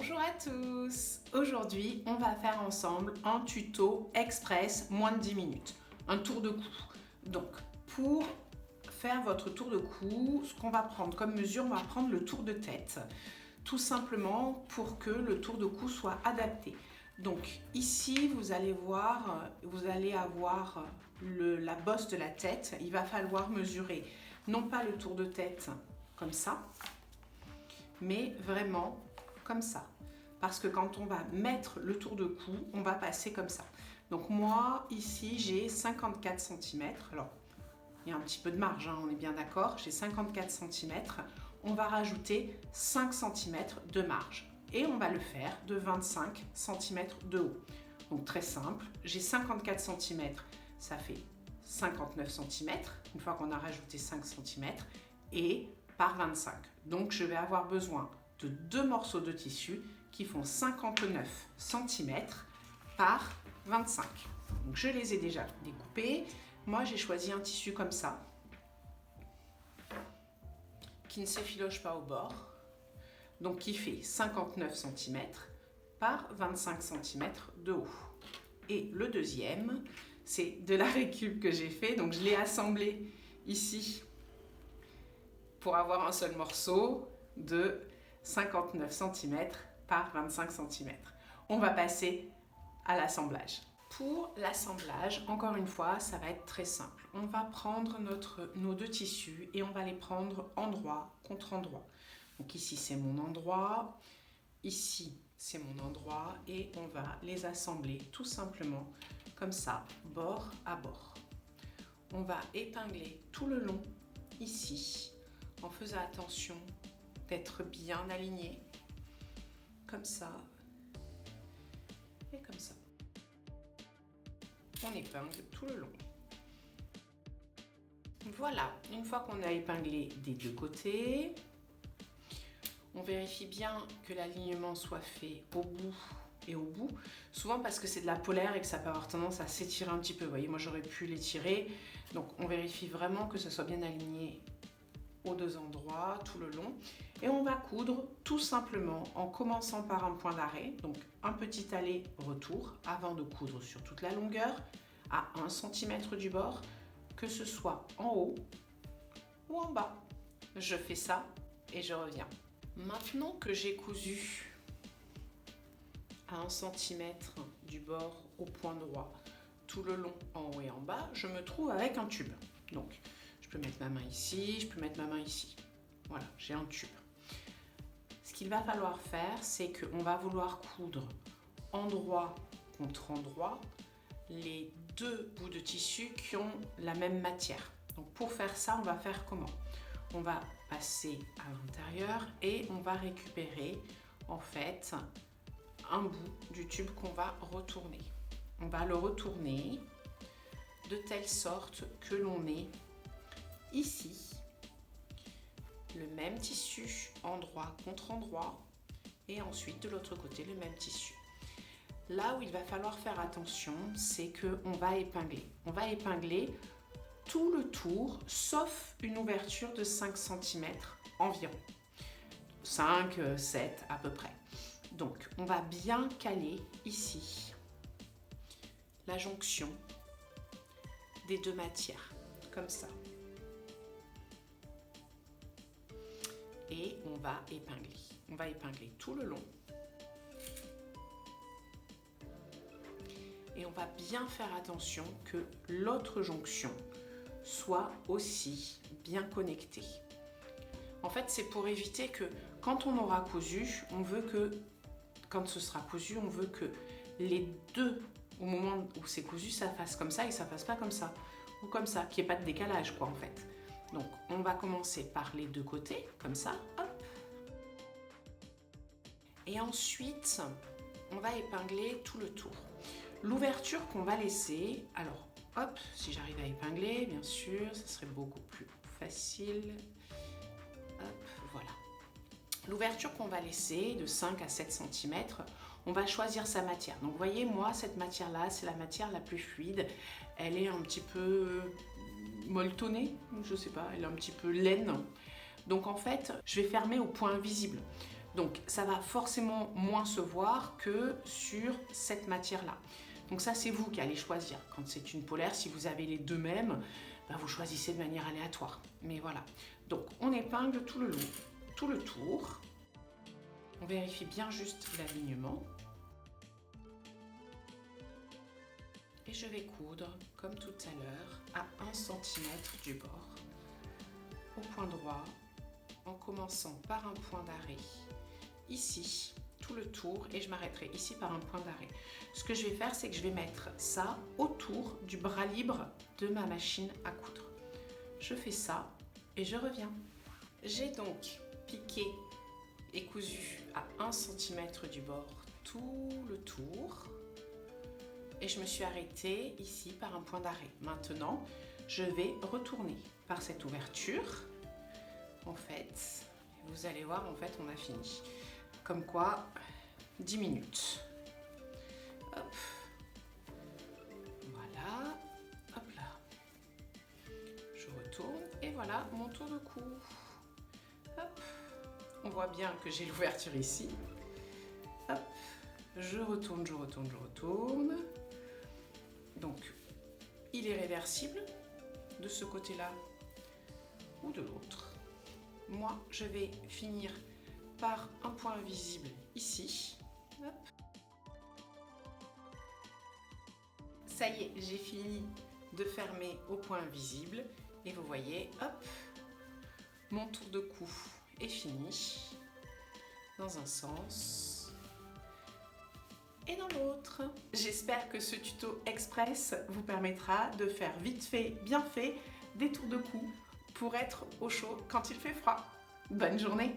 Bonjour à tous. Aujourd'hui, on va faire ensemble un tuto express moins de 10 minutes, un tour de cou. Donc, pour faire votre tour de cou, ce qu'on va prendre comme mesure, on va prendre le tour de tête, tout simplement pour que le tour de cou soit adapté. Donc ici, vous allez voir, vous allez avoir la bosse de la tête. Il va falloir mesurer non pas le tour de tête comme ça, mais vraiment comme ça. Parce que quand on va mettre le tour de cou, on va passer comme ça. Donc moi, ici, j'ai 54 cm. Alors, il y a un petit peu de marge, hein, on est bien d'accord. J'ai 54 cm. On va rajouter 5 cm de marge. Et on va le faire de 25 cm de haut. Donc très simple, j'ai 54 cm, ça fait 59 cm, une fois qu'on a rajouté 5 cm, et par 25. Donc je vais avoir besoin de deux morceaux de tissu qui font 59 cm par 25. Donc je les ai déjà découpés. Moi j'ai choisi un tissu comme ça, qui ne s'effiloche pas au bord, donc qui fait 59 cm par 25 cm de haut. Et le deuxième, c'est de la récup que j'ai fait, donc je l'ai assemblé ici pour avoir un seul morceau de 59 cm par 25 cm. On va passer à l'assemblage. Pour l'assemblage, encore une fois, ça va être très simple. On va prendre nos deux tissus et on va les prendre endroit contre endroit. Donc ici, c'est mon endroit, ici, c'est mon endroit et on va les assembler tout simplement comme ça, bord à bord. On va épingler tout le long ici en faisant attention d'être bien aligné, comme ça et comme ça. On épingle tout le long. Voilà, une fois qu'on a épinglé des deux côtés, on vérifie bien que l'alignement soit fait au bout et au bout. Souvent parce que c'est de la polaire et que ça peut avoir tendance à s'étirer un petit peu. Vous voyez, moi j'aurais pu l'étirer. Donc on vérifie vraiment que ça soit bien aligné aux deux endroits, tout le long. Et on va coudre tout simplement en commençant par un point d'arrêt, donc un petit aller-retour avant de coudre sur toute la longueur à 1 cm du bord, que ce soit en haut ou en bas. Je fais ça et je reviens. Maintenant que j'ai cousu à 1 cm du bord au point droit, tout le long en haut et en bas, je me trouve avec un tube. Donc, je peux mettre ma main ici, je peux mettre ma main ici. Voilà, j'ai un tube. Ce qu'il va falloir faire, c'est qu'on va vouloir coudre endroit contre endroit les deux bouts de tissu qui ont la même matière. Donc pour faire ça, on va faire comment? On va passer à l'intérieur et on va récupérer en fait un bout du tube qu'on va retourner. On va le retourner de telle sorte que l'on ait ici le même tissu endroit contre endroit et ensuite de l'autre côté le même tissu. Là où il va falloir faire attention, c'est qu'on va épingler. On va épingler tout le tour sauf une ouverture de 5 cm environ. 5, 7 à peu près. Donc on va bien caler ici la jonction des deux matières, comme ça. Et on va épingler. On va épingler tout le long. Et on va bien faire attention que l'autre jonction soit aussi bien connectée. En fait, c'est pour éviter que quand on aura cousu, quand ce sera cousu, on veut que les deux, au moment où c'est cousu, ça fasse comme ça et ça fasse pas comme ça. Ou comme ça, qu'il n'y ait pas de décalage, quoi, en fait. Donc, on va commencer par les deux côtés, comme ça, hop. Et ensuite, on va épingler tout le tour. L'ouverture qu'on va laisser, alors, hop, si j'arrive à épingler, bien sûr, ça serait beaucoup plus facile. Hop, voilà. L'ouverture qu'on va laisser de 5 à 7 cm, on va choisir sa matière. Donc, vous voyez, moi, cette matière-là, c'est la matière la plus fluide. Elle est un petit peu molletonnée, je sais pas, elle est un petit peu laine. Donc, en fait, je vais fermer au point visible. Donc ça va forcément moins se voir que sur cette matière-là. Donc ça, c'est vous qui allez choisir. Quand c'est une polaire, si vous avez les deux mêmes, ben vous choisissez de manière aléatoire. Mais voilà. Donc on épingle tout le long, tout le tour. On vérifie bien juste l'alignement. Et je vais coudre, comme tout à l'heure, à 1 cm du bord, au point droit, en commençant par un point d'arrêt, ici, tout le tour, et je m'arrêterai ici par un point d'arrêt. Ce que je vais faire, c'est que je vais mettre ça autour du bras libre de ma machine à coudre. Je fais ça et je reviens. J'ai donc piqué et cousu à 1 cm du bord tout le tour. Et je me suis arrêtée ici par un point d'arrêt. Maintenant, je vais retourner par cette ouverture. En fait, vous allez voir, en fait, on a fini. Comme quoi, 10 minutes. Hop. Voilà. Hop là. Je retourne et voilà mon tour de cou. Hop. On voit bien que j'ai l'ouverture ici. Hop. Je retourne, je retourne, je retourne. Donc, il est réversible de ce côté-là ou de l'autre. Moi, je vais finir par un point visible ici. Hop. Ça y est, j'ai fini de fermer au point visible. Et vous voyez, hop, mon tour de cou est fini. Dans un sens et dans l'autre. J'espère que ce tuto express vous permettra de faire vite fait, bien fait, des tours de cou pour être au chaud quand il fait froid. Bonne journée!